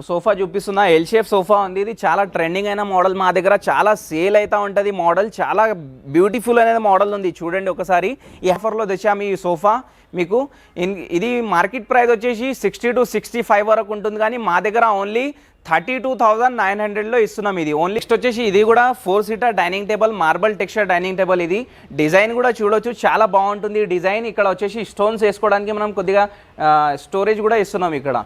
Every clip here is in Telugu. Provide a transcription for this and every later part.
సోఫా చూపిస్తున్నా ఎల్ షేప్ సోఫా ఉంది. ఇది చాలా ట్రెండింగ్ అయిన మోడల్, మా దగ్గర చాలా సేల్ అవుతా ఉంటుంది మోడల్. చాలా బ్యూటిఫుల్ అనేది మోడల్ ఉంది, చూడండి ఒకసారి. ఈ ఆఫర్లో తెచ్చాము ఈ సోఫా మీకు. ఇది మార్కెట్ ప్రైస్ వచ్చేసి 60 to 65 వరకు ఉంటుంది, కానీ మా దగ్గర ఓన్లీ 32,900లో ఇస్తున్నాం ఇది ఓన్లీ. నెక్స్ట్ వచ్చేసి ఇది కూడా 4 seater dining table, marble texture dining table. ఇది డిజైన్ కూడా చూడొచ్చు, చాలా బాగుంటుంది డిజైన్. ఇక్కడ వచ్చేసి స్టోన్స్ వేసుకోవడానికి మనం కొద్దిగా స్టోరేజ్ కూడా ఇస్తున్నాం ఇక్కడ.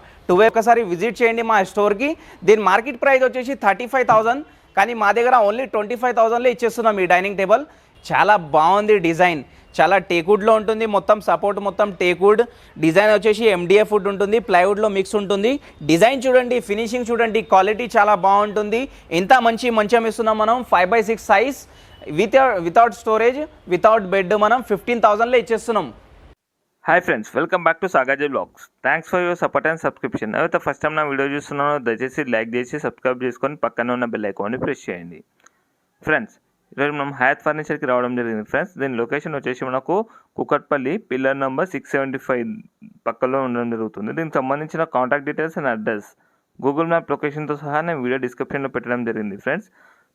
ఒకసారి విజిట్ చేయండి మా స్టోర్కి. దీని మార్కెట్ ప్రైస్ వచ్చేసి 35,000, కానీ మా దగ్గర ఓన్లీ 25,000లో ఇచ్చేస్తున్నాం ఈ డైనింగ్ టేబుల్. చాలా బాగుంది డిజైన్, చాలా టేక్వుడ్లో ఉంటుంది, మొత్తం సపోర్ట్ మొత్తం టేక్వుడ్. డిజైన్ వచ్చేసి MDF వుడ్ ఉంటుంది, ప్లైవుడ్లో మిక్స్ ఉంటుంది. డిజైన్ చూడండి, ఫినిషింగ్ చూడండి, క్వాలిటీ చాలా బాగుంటుంది. ఇంత మంచి మంచం ఇస్తున్నాం మనం 5x6 size, without storage, without bed. మనం 15,000లో ఇచ్చేస్తున్నాం. Hi friends, welcome back to Sagaji blogs. Thanks for your support and subscription. అయితే ఫస్ట్ టైం నా వీడియో చూస్తున్నాను, దయచేసి లైక్ చేసి సబ్స్క్రైబ్ చేసుకొని పక్కన ఉన్న బెల్ ఐకాన్ని ప్రెస్ చేయండి. ఫ్రెండ్స్, ఈరోజు మనం హయాత్ ఫర్నిచర్కి రావడం జరిగింది ఫ్రెండ్స్. దీని లొకేషన్ వచ్చేసి మనకు కుకట్పల్లి పిల్లర్ నెంబర్ 675 పక్కలో ఉండడం జరుగుతుంది. దీనికి సంబంధించిన contact details and address Google map లొకేషన్తో సహా నేను వీడియో డిస్క్రిప్షన్లో పెట్టడం జరిగింది ఫ్రెండ్స్.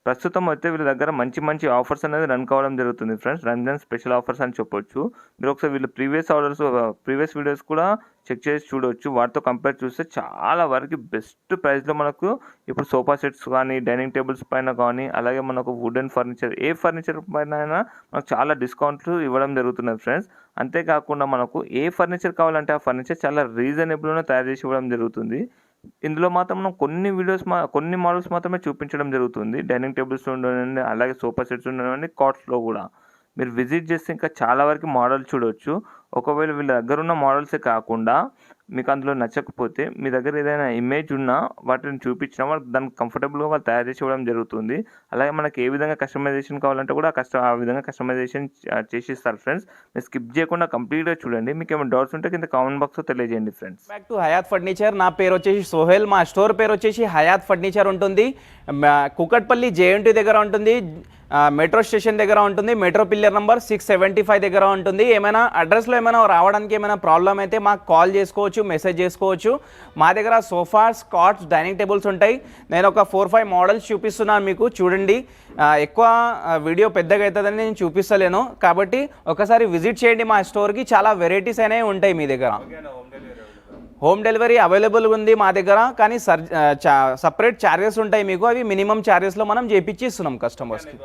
ప్రస్తుతం అయితే వీళ్ళ దగ్గర మంచి మంచి ఆఫర్స్ అనేది రన్ కావడం జరుగుతుంది ఫ్రెండ్స్. రంజాన్ స్పెషల్ ఆఫర్స్ అని చెప్పొచ్చు. మీరు ఒకసారి వీళ్ళ ప్రీవియస్ వీడియోస్ కూడా చెక్ చేసి చూడవచ్చు. వాటితో కంపేర్ చూస్తే చాలా వరకు బెస్ట్ ప్రైస్లో మనకు ఇప్పుడు సోఫా సెట్స్ కానీ, డైనింగ్ టేబుల్స్ పైన కానీ, అలాగే మనకు వుడెన్ ఫర్నిచర్, ఏ ఫర్నిచర్ పైన అయినా మనకు చాలా డిస్కౌంట్లు ఇవ్వడం జరుగుతున్నాయి ఫ్రెండ్స్. అంతేకాకుండా మనకు ఏ ఫర్నిచర్ కావాలంటే ఆ ఫర్నిచర్ చాలా రీజనబుల్గా తయారు చేసి ఇవ్వడం జరుగుతుంది. ఇందులో మాత్రం మనం కొన్ని మోడల్స్ మాత్రమే చూపించడం జరుగుతుంది. డైనింగ్ టేబుల్స్ ఉండనివ్వండి, అలాగే సోఫా సెట్స్ ఉండనివ్వండి, కాట్స్లో కూడా మీరు విజిట్ చేస్తే ఇంకా చాలా వరకు మోడల్ చూడవచ్చు. ఒకవేళ వీళ్ళ దగ్గర ఉన్న మోడల్సే కాకుండా మీకు అందులో నచ్చకపోతే మీ దగ్గర ఏదైనా ఇమేజ్ ఉన్నా వాటిని చూపించినా వాళ్ళకి దానికి కంఫర్టబుల్గా వాళ్ళు తయారు చేసి ఇవ్వడం జరుగుతుంది. అలాగే మనకి ఏ విధంగా కస్టమైజేషన్ కావాలంటే కూడా ఆ విధంగా కస్టమైజేషన్ చేసి ఇస్తారు ఫ్రెండ్స్. మీరు స్కిప్ చేయకుండా కంప్లీట్గా చూడండి. మీకు ఏమైనా డౌట్స్ ఉంటే కింద కామెంట్ బాక్స్లో తెలియజేయండి friends. Back to Hayat furniture. నా పేరు వచ్చేసి సోహెల్, మా స్టోర్ పేరు వచ్చేసి హయాత్ ఫర్నిచర్ ఉంటుంది. కుకట్పల్లి JNT దగ్గర ఉంటుంది, మెట్రో స్టేషన్ దగ్గర ఉంటుంది, మెట్రో పిల్లర్ నెంబర్ 675 దగ్గర ఉంటుంది. ఏమైనా అడ్రస్లో ఏమైనా రావడానికి ఏమైనా ప్రాబ్లం అయితే మాకు కాల్ చేసుకోవచ్చు, మెసేజ్ చేసుకోవచ్చు. మా దగ్గర సోఫాస్, కాట్స్, డైనింగ్ టేబుల్స్ ఉంటాయి. నేను ఒక 4-5 మోడల్స్ చూపిస్తున్నాను మీకు, చూడండి. ఎక్కువ వీడియో పెద్దగా అవుతుందని నేను చూపిస్తలేను, కాబట్టి ఒకసారి విజిట్ చేయండి మా స్టోర్కి. చాలా వెరైటీస్ అనేవి ఉంటాయి మీ దగ్గర. హోమ్ డెలివరీ అవైలబుల్ ఉంది మా దగ్గర, కానీ సపరేట్ ఛార్జెస్ ఉంటాయి మీకు. అవి మినిమం ఛార్జెస్లో మనం చేపించి ఇస్తున్నాం కస్టమర్స్కి.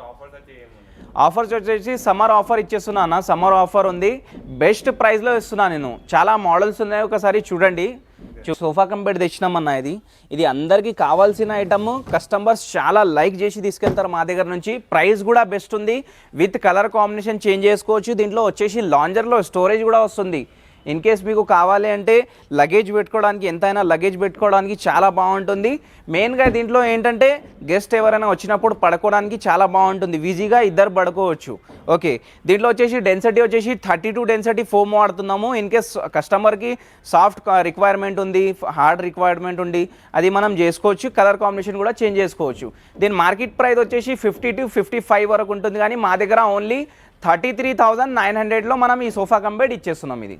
ఆఫర్స్ వచ్చేసి సమ్మర్ ఆఫర్ ఇచ్చేస్తున్నాను. సమ్మర్ ఆఫర్ ఉంది, బెస్ట్ ప్రైస్లో ఇస్తున్నాను నేను. చాలా మోడల్స్ ఉన్నాయి, ఒకసారి చూడండి. సోఫా కంపెనీ తెచ్చినామన్నా. ఇది అందరికీ కావాల్సిన ఐటమ్. కస్టమర్స్ చాలా లైక్ చేసి తీసుకెళ్తారు మా దగ్గర నుంచి. ప్రైస్ కూడా బెస్ట్ ఉంది, విత్ కలర్ కాంబినేషన్ చేంజ్ చేసుకోవచ్చు. దీంట్లో వచ్చేసి లాంజర్లో స్టోరేజ్ కూడా వస్తుంది. ఇన్ కేస్ మీకు కావాలి అంటే లగేజ్ పెట్టుకోవడానికి, ఎంతైనా లగేజ్ పెట్టుకోవడానికి చాలా బాగుంటుంది. మెయిన్గా దీంట్లో ఏంటంటే గెస్ట్ ఎవరైనా వచ్చినప్పుడు పడుకోవడానికి చాలా బాగుంటుంది, ఈజీగా ఇద్దరు పడుకోవచ్చు. ఓకే, దీంట్లో వచ్చేసి డెన్సిటీ వచ్చేసి 32 డెన్సిటీ ఫోమ్ వాడుతున్నాము. ఇన్ కేస్ కస్టమర్కి సాఫ్ట్ రిక్వైర్మెంట్ ఉంది, హార్డ్ రిక్వైర్మెంట్ ఉంది, అది మనం చేసుకోవచ్చు. కలర్ కాంబినేషన్ కూడా చేంజ్ చేసుకోవచ్చు. దీని మార్కెట్ ప్రైస్ వచ్చేసి 50 to 55 వరకు ఉంటుంది, కానీ మా దగ్గర ఓన్లీ 33,900లో మనం ఈ సోఫా కంపెనీ ఇచ్చేస్తున్నాం. ఇది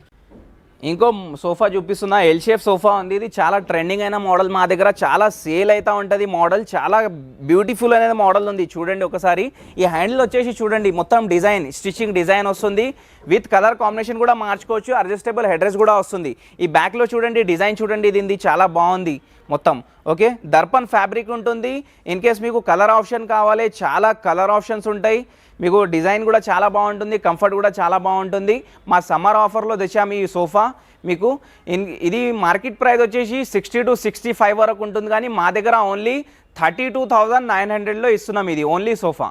ఇంకో సోఫా చూపిస్తున్నా, ఎల్ షేప్ సోఫా ఉంది. ఇది చాలా ట్రెండింగ్ అయిన మోడల్, మా దగ్గర చాలా సేల్ అవుతూ ఉంటుంది మోడల్. చాలా బ్యూటిఫుల్ అనేది మోడల్ ఉంది, చూడండి ఒకసారి. ఈ హ్యాండిల్ వచ్చేసి చూడండి, మొత్తం డిజైన్, స్టిచ్చింగ్ డిజైన్ వస్తుంది. విత్ కలర్ కాంబినేషన్ కూడా మార్చుకోవచ్చు. అడ్జస్టబుల్ హెడ్రెస్ కూడా వస్తుంది. ఈ బ్యాక్లో చూడండి, డిజైన్ చూడండి, ఇది చాలా బాగుంది మొత్తం. ఓకే, దర్పన్ ఫ్యాబ్రిక్ ఉంటుంది. ఇన్ కేస్ మీకు కలర్ ఆప్షన్ కావాలి, చాలా కలర్ ఆప్షన్స్ ఉంటాయి మీకు. డిజైన్ కూడా చాలా బాగుంటుంది, కంఫర్ట్ కూడా చాలా బాగుంటుంది. మా సమ్మర్ ఆఫర్లో తెచ్చాము ఈ సోఫా మీకు. ఇది మార్కెట్ ప్రైస్ వచ్చేసి 60 to 65 వరకు ఉంటుంది, కానీ మా దగ్గర ఓన్లీ 32,900లో ఇస్తున్నాం ఇది ఓన్లీ సోఫా.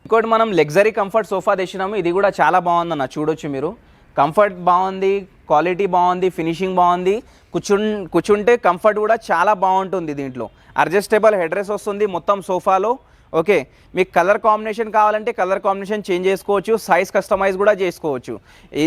ఇంకోటి మనం లగ్జరీ కంఫర్ట్ సోఫా తెచ్చినాము. ఇది కూడా చాలా బాగుందన్న, చూడొచ్చు మీరు. కంఫర్ట్ బాగుంది, క్వాలిటీ బాగుంది, ఫినిషింగ్ బాగుంది. కూర్చుంటే కంఫర్ట్ కూడా చాలా బాగుంటుంది. దీంట్లో అడ్జస్టబుల్ హెడ్రెస్ వస్తుంది మొత్తం సోఫాలో. ఓకే, మీకు కలర్ కాంబినేషన్ కావాలంటే కలర్ కాంబినేషన్ చేంజ్ చేసుకోవచ్చు, సైజ్ కస్టమైజ్ కూడా చేసుకోవచ్చు.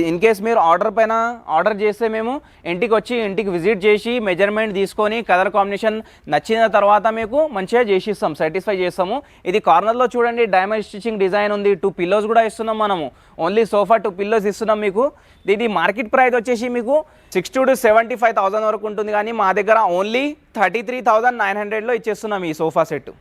ఇన్ కేస్ మీరు ఆర్డర్ పైన ఆర్డర్ చేస్తే మేము ఇంటికి వచ్చి ఇంటికి విజిట్ చేసి మెజర్మెంట్ తీసుకొని కలర్ కాంబినేషన్ నచ్చిన తర్వాత మీకు మంచిగా చేసిస్తాం, సాటిస్ఫై చేస్తాము. ఇది కార్నర్లో చూడండి డైమండ్ స్టిచ్చింగ్ డిజైన్ ఉంది, 2 పిల్లోస్ కూడా ఇస్తున్నాం మనము. ఓన్లీ సోఫా 2 పిల్లోస్ ఇస్తున్నాం మీకు. ఇది మార్కెట్ ప్రైస్ వచ్చేసి మీకు 60,000 to 75,000 వరకు ఉంటుంది, కానీ మా దగ్గర ఓన్లీ 33,900లో ఇచ్చేస్తున్నాం ఈ సోఫా సెట్.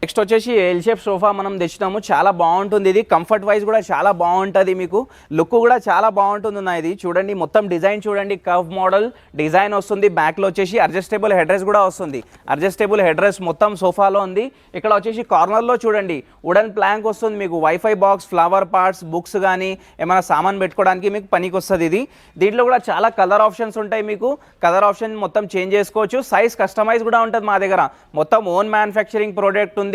నెక్స్ట్ వచ్చేసి ఎల్ షేప్ సోఫా మనం తెచ్చినాము, చాలా బాగుంటుంది. ఇది కంఫర్ట్ వైజ్ కూడా చాలా బాగుంటుంది, మీకు లుక్ కూడా చాలా బాగుంటుంది. ఇది చూడండి, మొత్తం డిజైన్ చూడండి, కర్వ్ మోడల్ డిజైన్ వస్తుంది. బ్యాక్లో వచ్చేసి అడ్జస్టబుల్ హెడ్ రెస్ట్ కూడా వస్తుంది. అడ్జస్టబుల్ హెడ్ రెస్ట్ మొత్తం సోఫాలో ఉంది. ఇక్కడ వచ్చేసి కార్నర్లో చూడండి వుడెన్ ప్లాంక్ వస్తుంది మీకు. Wifi box, flower parts, books కానీ ఏమైనా సామాన్ పెట్టుకోవడానికి మీకు పనికి వస్తుంది ఇది. దీంట్లో కూడా చాలా కలర్ ఆప్షన్స్ ఉంటాయి మీకు. కలర్ ఆప్షన్ మొత్తం చేంజ్ చేసుకోవచ్చు. సైజ్ కస్టమైజ్ కూడా ఉంటుంది మా దగ్గర. మొత్తం ఓన్ మ్యానుఫ్యాక్చరింగ్ ప్రోడక్ట్ ఉంది.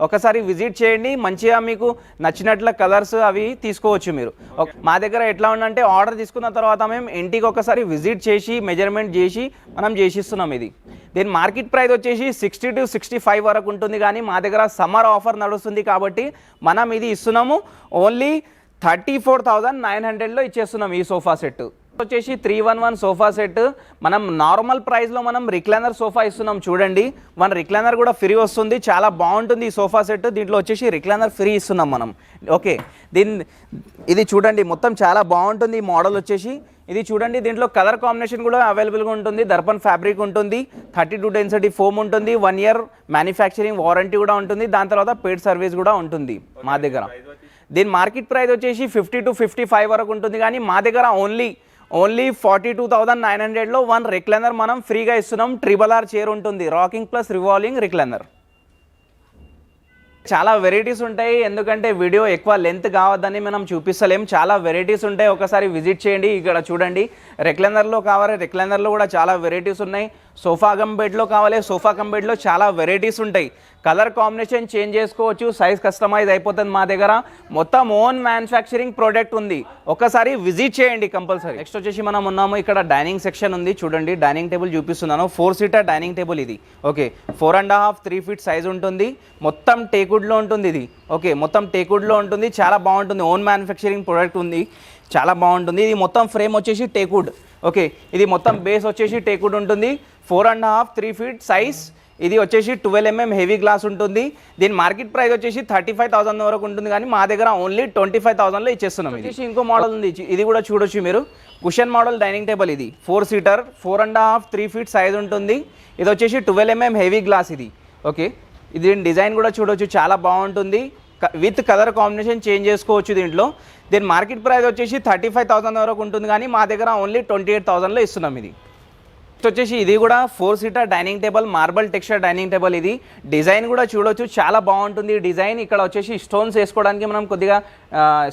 ఒకసారి విజిట్ చేయండి, మంచిగా మీకు నచ్చినట్ల కలర్స్ అవి తీసుకోవచ్చు మీరు. మా దగ్గర ఎట్లా ఉందంటే ఆర్డర్ తీసుకున్న తర్వాత మేము ఇంటికి ఒకసారి విజిట్ చేసి మెజర్మెంట్ చేసి మనం చేసిస్తున్నాం ఇది. దీని మార్కెట్ ప్రైస్ వచ్చేసి 60 to 65 వరకు ఉంటుంది, కానీ మా దగ్గర సమ్మర్ ఆఫర్ నడుస్తుంది కాబట్టి మనం ఇది ఇస్తున్నాము ఓన్లీ 34,900లో ఇచ్చేస్తున్నాం ఈ సోఫా సెట్. వచ్చేసి 311 సోఫా సెట్. మనం నార్మల్ ప్రైస్లో మనం రిక్లైనర్ సోఫా ఇస్తున్నాం చూడండి. మన రిక్లైనర్ కూడా ఫ్రీ వస్తుంది, చాలా బాగుంటుంది ఈ సోఫా సెట్. దీంట్లో వచ్చేసి రిక్లైనర్ ఫ్రీ ఇస్తున్నాం మనం. ఓకే, ఇది చూడండి మొత్తం చాలా బాగుంటుంది ఈ మోడల్ వచ్చేసి. ఇది చూడండి, దీంట్లో కలర్ కాంబినేషన్ కూడా అవైలబుల్గా ఉంటుంది. దర్పన్ ఫ్యాబ్రిక్ ఉంటుంది, 32 డెన్సిటీ ఫోమ్ ఉంటుంది, 1 year మ్యానుఫ్యాక్చరింగ్ వారంటీ కూడా ఉంటుంది. దాని తర్వాత పెయిడ్ సర్వీస్ కూడా ఉంటుంది మా దగ్గర. దీని మార్కెట్ ప్రైస్ వచ్చేసి 50 to 55 వరకు ఉంటుంది, కానీ మా దగ్గర ఓన్లీ 42,900లో 1 రిక్లైనర్ మనం ఫ్రీగా ఇస్తున్నాం. RRR చైర్ ఉంటుంది, రాకింగ్ ప్లస్ రివాల్వింగ్ రిక్లైనర్. చాలా వెరైటీస్ ఉంటాయి, ఎందుకంటే వీడియో ఎక్కువ లెంత్ కావద్దని మనం చూపిస్తలేం. చాలా వెరైటీస్ ఉంటాయి, ఒకసారి విజిట్ చేయండి. ఇక్కడ చూడండి, రిక్లైనర్లో కావాలి, రిక్లైనర్లో కూడా చాలా వెరైటీస్ ఉన్నాయి. సోఫా కమ్ బెడ్లో కావాలి, సోఫా కమ్ బెడ్లో చాలా వెరైటీస్ ఉంటాయి. కలర్ కాంబినేషన్ చేంజ్ చేసుకోవచ్చు, సైజ్ కస్టమైజ్ అయిపోతుంది మా దగ్గర. మొత్తం ఓన్ మ్యానుఫ్యాక్చరింగ్ ప్రోడక్ట్ ఉంది, ఒకసారి విజిట్ చేయండి కంపల్సరీ. నెక్స్ట్ వచ్చేసి మనం ఉన్నాము, ఇక్కడ డైనింగ్ సెక్షన్ ఉంది చూడండి. డైనింగ్ టేబుల్ చూపిస్తున్నాను, 4 seater డైనింగ్ టేబుల్ ఇది. ఓకే, 4.5 3 feet సైజ్ ఉంటుంది. మొత్తం టేక్వుడ్లో ఉంటుంది ఇది. ఓకే, మొత్తం టేక్వుడ్లో ఉంటుంది, చాలా బాగుంటుంది. ఓన్ మ్యానుఫ్యాక్చరింగ్ ప్రోడక్ట్ ఉంది, చాలా బాగుంటుంది. ఇది మొత్తం ఫ్రేమ్ వచ్చేసి టేక్వుడ్. ఓకే, ఇది మొత్తం బేస్ వచ్చేసి టేక్వుడ్ ఉంటుంది. 4.5 3 feet సైజ్. ఇది వచ్చేసి 12 mm హెవీ గ్లాస్ ఉంటుంది. దీని మార్కెట్ ప్రైస్ వచ్చేసి 35,000 వరకు ఉంటుంది, కానీ మా దగ్గర ఓన్లీ 25,000లో ఇచ్చేస్తున్నాం. ఇది ఇంకో మోడల్ ఉంది, ఇది కూడా చూడొచ్చు మీరు. కుషన్ మోడల్ డైనింగ్ టేబుల్ ఇది. 4 seater 4.5 3 feet సైజ్ ఉంటుంది. ఇది వచ్చేసి 12 mm హెవీ గ్లాస్ ఇది. ఓకే, ఇది డిజైన్ కూడా చూడొచ్చు, చాలా బాగుంటుంది. విత్ కలర్ కాంబినేషన్ చేంజ్ చేసుకోవచ్చు దీంట్లో. దీని మార్కెట్ ప్రైస్ వచ్చేసి 35,000 వరకు ఉంటుంది, కానీ మా దగ్గర ఓన్లీ 28,000లో ఇస్తున్నాం ఇది. వచ్చేసి ఇది కూడా 4 seater dining table, marble texture dining table. ఇది డిజైన్ కూడా చూడొచ్చు, చాలా బాగుంటుంది డిజైన్. ఇక్కడ వచ్చేసి స్టోన్స్ వేసుకోవడానికి మనం కొద్దిగా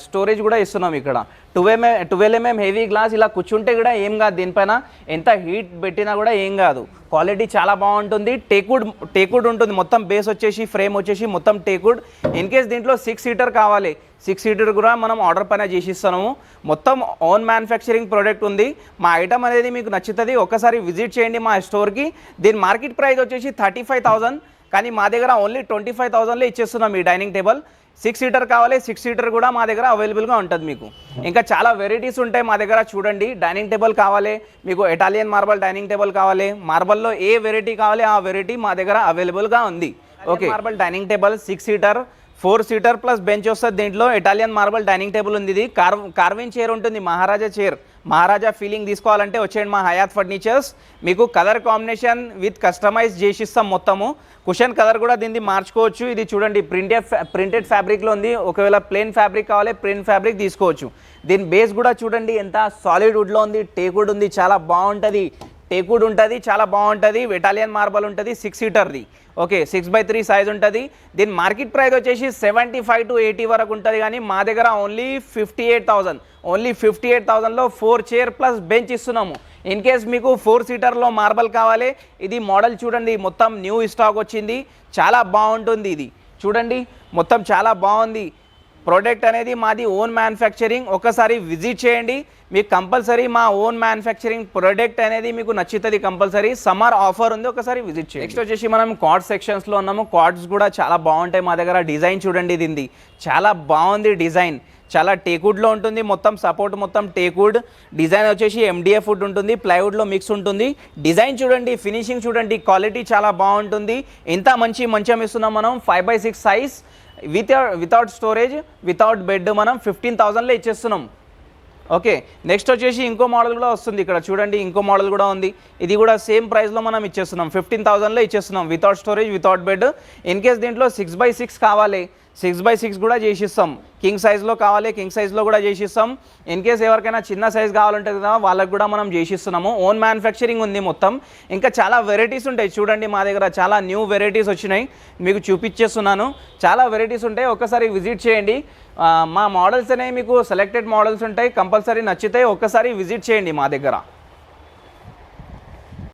స్టోరేజ్ కూడా ఇస్తున్నాం. ఇక్కడ 12 mm హెవీ గ్లాస్. ఇలా కూర్చుంటే కూడా ఏం కాదు, దీనిపైన ఎంత హీట్ పెట్టినా కూడా ఏం కాదు. క్వాలిటీ చాలా బాగుంటుంది. టేక్వుడ్ ఉంటుంది, మొత్తం బేస్ వచ్చేసి ఫ్రేమ్ వచ్చేసి మొత్తం టేక్వుడ్. ఇన్ కేస్ దీంట్లో 6 seater కావాలి, 6 seater కూడా మనం ఆర్డర్ పైన చేసిస్తున్నాము. మొత్తం ఓన్ మ్యానుఫ్యాక్చరింగ్ ప్రోడక్ట్ ఉంది. మా ఐటమ్ అనేది మీకు నచ్చుతుంది, ఒకసారి విజిట్ చేయండి మా స్టోర్కి. దీని మార్కెట్ ప్రైస్ వచ్చేసి 35,000, కానీ మా దగ్గర ఓన్లీ 25,000లో ఇచ్చేస్తున్నాం ఈ డైనింగ్ టేబుల్. 6 seater కావాలి, 6 seater కూడా మా దగ్గర అవైలబుల్గా ఉంటుంది మీకు. ఇంకా చాలా వెరైటీస్ ఉంటాయి మా దగ్గర చూడండి. డైనింగ్ టేబుల్ కావాలి మీకు, ఇటాలియన్ మార్బల్ డైనింగ్ టేబుల్ కావాలి, మార్బల్లో ఏ వెరైటీ కావాలి ఆ వెరైటీ మా దగ్గర అవైలబుల్గా ఉంది. Okay, marble dining table 6 seater 4 seater plus bench వస్తుంది. దీంట్లో ఇటాలియన్ మార్బల్ డైనింగ్ టేబుల్ ఉంది. ఇది కార్వింగ్ చైర్ ఉంటుంది, మహారాజా చైర్. మహారాజా ఫీలింగ్ తీసుకోవాలంటే వచ్చేయండి మా హయాత్ ఫర్నిచర్స్. మీకు కలర్ కాంబినేషన్ విత్ కస్టమైజ్ చేసిస్తాం మొత్తము. కుషన్ కలర్ కూడా దీన్ని మార్చుకోవచ్చు. ఇది చూడండి, ప్రింటెడ్ ఫ్యాబ్రిక్లో ఉంది. ఒకవేళ ప్లెయిన్ ఫ్యాబ్రిక్ కావాలి, ప్లెయిన్ ఫ్యాబ్రిక్ తీసుకోవచ్చు. దీని బేస్ కూడా చూడండి ఎంత సాలిడ్ వుడ్లో ఉంది, టేక్వుడ్ ఉంది, చాలా బాగుంటుంది. టేక్వుడ్ ఉంటుంది, చాలా బాగుంటుంది. ఇటాలియన్ మార్బల్ ఉంటుంది, 6 seaterది. ఓకే, 6/3 సైజ్ ఉంటుంది. దీని మార్కెట్ ప్రైస్ వచ్చేసి 75 to 80 వరకు ఉంటుంది, కానీ మా దగ్గర ఓన్లీ 58,000లో 4 chair ప్లస్ బెంచ్ ఇస్తున్నాము. ఇన్ కేస్ మీకు 4 seaterలో మార్బల్ కావాలి, ఇది మోడల్ చూడండి, మొత్తం న్యూ స్టాక్ వచ్చింది, చాలా బాగుంటుంది. ఇది చూడండి, మొత్తం చాలా బాగుంది. ప్రోడక్ట్ అనేది మాది ఓన్ మ్యానుఫ్యాక్చరింగ్. ఒకసారి విజిట్ చేయండి, మీకు కంపల్సరీ మా ఓన్ మ్యానుఫ్యాక్చరింగ్ ప్రోడక్ట్ అనేది మీకు నచ్చుతుంది. కంపల్సరీ సమ్మర్ ఆఫర్ ఉంది, ఒకసారి విజిట్ చేయండి. నెక్స్ట్ వచ్చేసి మనం కార్డ్ సెక్షన్స్లో ఉన్నాము. కార్డ్స్ కూడా చాలా బాగుంటాయి మా దగ్గర. డిజైన్ చూడండి, ఇది చాలా బాగుంది డిజైన్. చాలా టేక్వుడ్లో ఉంటుంది, మొత్తం సపోర్ట్ మొత్తం టేక్వుడ్. డిజైన్ వచ్చేసి MDF వుడ్ ఉంటుంది, ప్లైవుడ్లో మిక్స్ ఉంటుంది. డిజైన్ చూడండి, ఫినిషింగ్ చూడండి, క్వాలిటీ చాలా బాగుంటుంది. ఇంత మంచి మంచం ఇస్తున్నాం మనం 5x6 size without storage, without bed మనం 15,000లో ఇచ్చేస్తున్నాం. ఓకే, నెక్స్ట్ వచ్చేసి ఇంకో మోడల్ కూడా వస్తుంది. ఇక్కడ చూడండి, ఇంకో మోడల్ కూడా ఉంది. ఇది కూడా సేమ్ ప్రైస్లో మనం ఇచ్చేస్తున్నాం, 15,000లో ఇచ్చేస్తున్నాం, without storage, without bed. In case దీంట్లో 6x6 కావాలి, 6x6 కూడా చేసిస్తాం. కింగ్ సైజ్లో కావాలి, కింగ్ సైజ్లో కూడా చేసిస్తాం. ఇన్ కేస్ ఎవరికైనా చిన్న సైజ్ కావాలంటే కదా, వాళ్ళకి కూడా మనం చేసిస్తున్నాము. ఓన్ మ్యానుఫ్యాక్చరింగ్ ఉంది మొత్తం. ఇంకా చాలా వెరైటీస్ ఉంటాయి చూడండి, మా దగ్గర చాలా న్యూ వెరైటీస్ వచ్చినాయి, మీకు చూపించేస్తున్నాను. చాలా వెరైటీస్ ఉంటాయి, ఒకసారి విజిట్ చేయండి. మా మోడల్స్ అనేవి మీకు సెలెక్టెడ్ మోడల్స్ ఉంటాయి, కంపల్సరీ నచ్చితే ఒక్కసారి విజిట్ చేయండి మా దగ్గర.